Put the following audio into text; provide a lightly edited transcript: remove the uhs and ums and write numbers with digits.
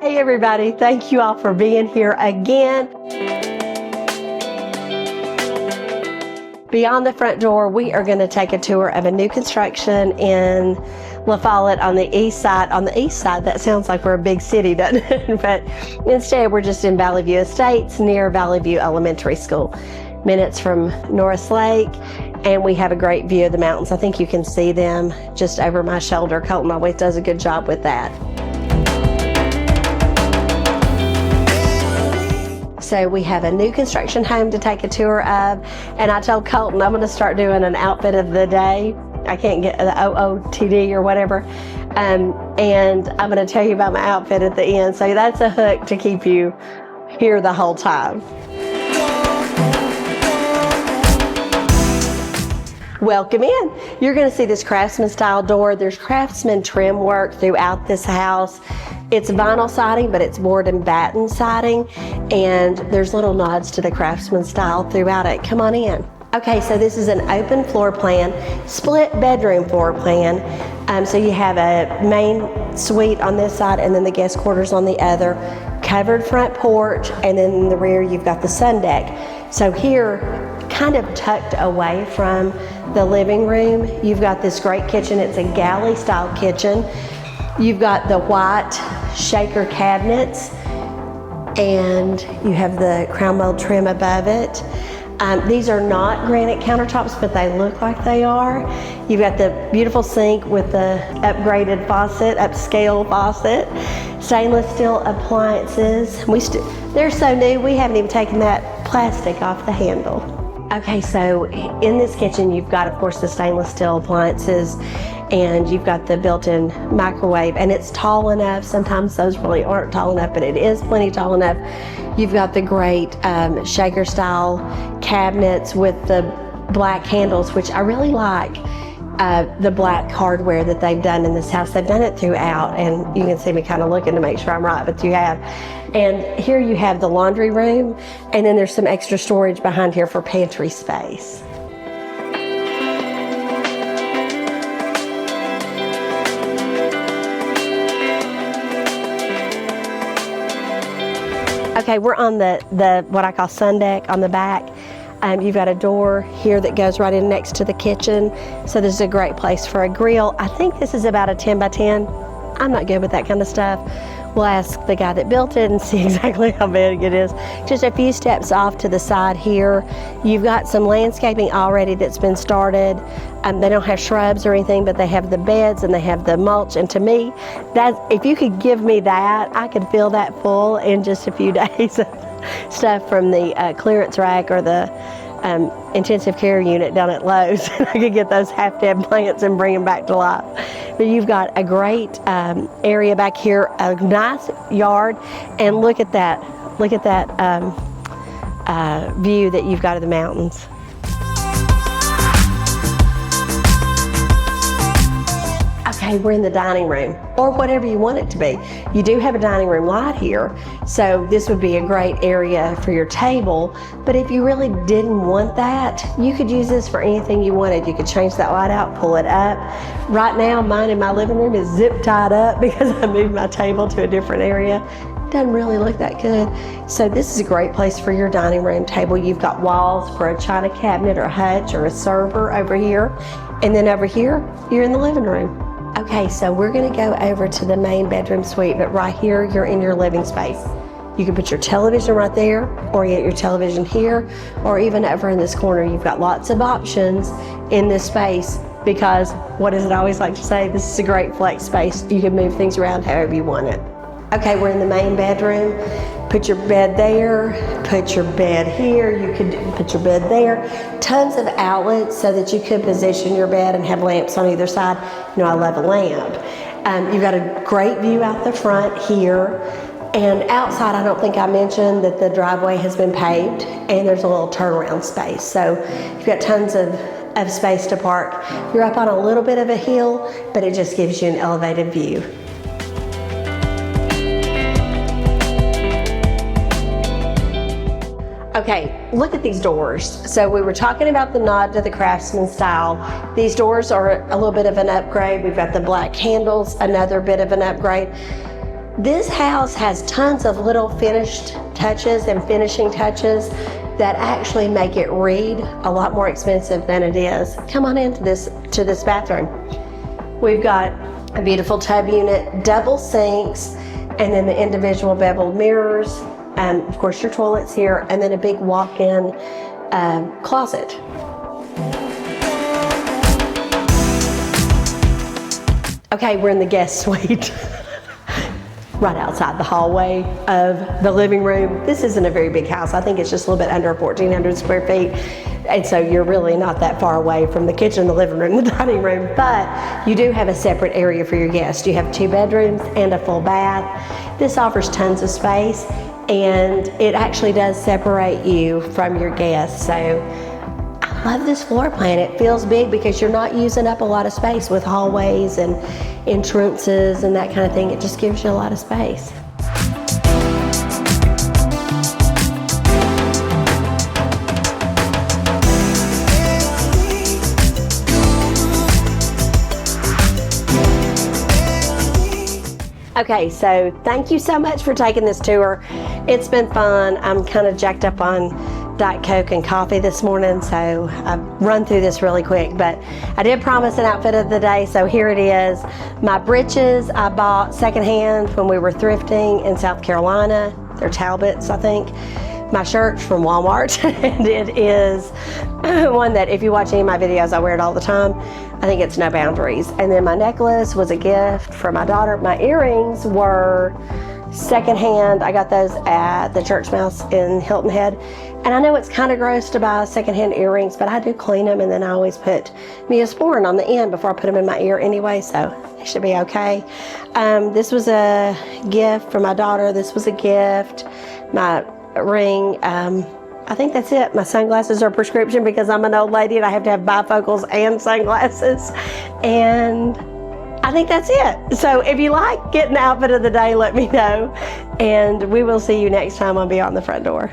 Hey everybody, thank you all for being here again. Beyond the front door, we are going to take a tour of a new construction in LaFollette on the east side. On the east side, that sounds like we're a big city, doesn't it? But instead, we're just in Valley View Estates near Valley View Elementary School. Minutes from Norris Lake, and we have a great view of the mountains. I think you can see them just over my shoulder. Colton always does a good job with that. So we have a new construction home to take a tour of, and I told Colton I'm going to start doing an outfit of the day. I can't get the OOTD or whatever, and I'm going to tell you about my outfit at the end. So that's a hook to keep you here the whole time. Welcome in. You're going to see this Craftsman style door. There's Craftsman trim work throughout this house. It's vinyl siding, but it's board and batten siding, and there's little nods to the Craftsman style throughout it. Come on in. Okay, so this is an open floor plan, split bedroom floor plan. So you have a main suite on this side and then the guest quarters on the other, covered front porch, and then in the rear you've got the sun deck. So here, kind of tucked away from the living room, you've got this great kitchen. It's a galley style kitchen. You've got the white shaker cabinets, and you have the crown mold trim above it. These are not granite countertops, but they look like they are. You've got the beautiful sink with the upgraded faucet, upscale faucet, stainless steel appliances. They're so new, we haven't even taken that plastic off the handle. Okay, so in this kitchen, you've got, of course, the stainless steel appliances, and you've got the built-in microwave, and it's tall enough. Sometimes those really aren't tall enough, but it is plenty tall enough. You've got the great shaker style cabinets with the black handles, which I really like. The black hardware that they've done in this house. They've done it throughout, and you can see me kind of looking to make sure I'm right, but you have. And here you have the laundry room, and then there's some extra storage behind here for pantry space. Okay, we're on the what I call sun deck on the back. You've got a door here that goes right in next to the kitchen, so this is a great place for a grill. I think this is about a 10 by 10. I'm not good with that kind of stuff. We'll ask the guy that built it and see exactly how big it is. Just a few steps off to the side here, you've got some landscaping already that's been started. They don't have shrubs or anything, but they have the beds and they have the mulch. And to me, if you could give me that, I could fill that full in just a few days. Stuff from the clearance rack or the intensive care unit down at Lowe's. I could get those half-dead plants and bring them back to life. But you've got a great area back here, a nice yard, and look at that view that you've got of the mountains. Okay, we're in the dining room, or whatever you want it to be. You do have a dining room light here, so this would be a great area for your table. But if you really didn't want that, you could use this for anything you wanted. You could change that light out, pull it up. Right now, mine in my living room is zip tied up because I moved my table to a different area. Doesn't really look that good. So this is a great place for your dining room table. You've got walls for a china cabinet or a hutch or a server over here. And then over here, you're in the living room. Okay, so we're gonna go over to the main bedroom suite, but right here, you're in your living space. You can put your television right there, or you get your television here, or even over in this corner. You've got lots of options in this space because, what does it always like to say? This is a great flex space. You can move things around however you want it. Okay, we're in the main bedroom. Put your bed there, put your bed here, you could put your bed there. Tons of outlets so that you could position your bed and have lamps on either side. You know, I love a lamp. You've got a great view out the front here. And outside, I don't think I mentioned that the driveway has been paved and there's a little turnaround space. So you've got tons of space to park. You're up on a little bit of a hill, but it just gives you an elevated view. Okay, look at these doors. So we were talking about the nod to the Craftsman style. These doors are a little bit of an upgrade. We've got the black handles, another bit of an upgrade. This house has tons of little finished touches and finishing touches that actually make it read a lot more expensive than it is. Come on into this bathroom. We've got a beautiful tub unit, double sinks, and then the individual beveled mirrors, of course your toilet's here, and then a big walk-in closet. Okay, we're in the guest suite. Right outside the hallway of the living room. This isn't a very big house. I think it's just a little bit under 1,400 square feet. And so you're really not that far away from the kitchen, the living room, the dining room, but you do have a separate area for your guests. You have 2 bedrooms and a full bath. This offers tons of space, and it actually does separate you from your guests. So I love this floor plan. It feels big because you're not using up a lot of space with hallways and entrances and that kind of thing. It just gives you a lot of space. Okay, so thank you so much for taking this tour. It's been fun. I'm kind of jacked up on Diet Coke and coffee this morning, so I've run through this really quick, but I did promise an outfit of the day, so here it is. My breeches I bought secondhand when we were thrifting in South Carolina. They're Talbots, I think. My shirt's from Walmart, and it is one that if you watch any of my videos, I wear it all the time. I think it's no boundaries. And then my necklace was a gift for my daughter. My earrings were secondhand. I got those at the Church Mouse in Hilton Head. And I know it's kind of gross to buy secondhand earrings, but I do clean them, and then I always put Neosporin on the end before I put them in my ear anyway, so they should be okay. This was a gift for my daughter. This was a gift. My ring, I think that's it. My sunglasses are prescription because I'm an old lady and I have to have bifocals and sunglasses. And I think that's it. So if you like getting the outfit of the day, let me know. And we will see you next time on Beyond the Front Door.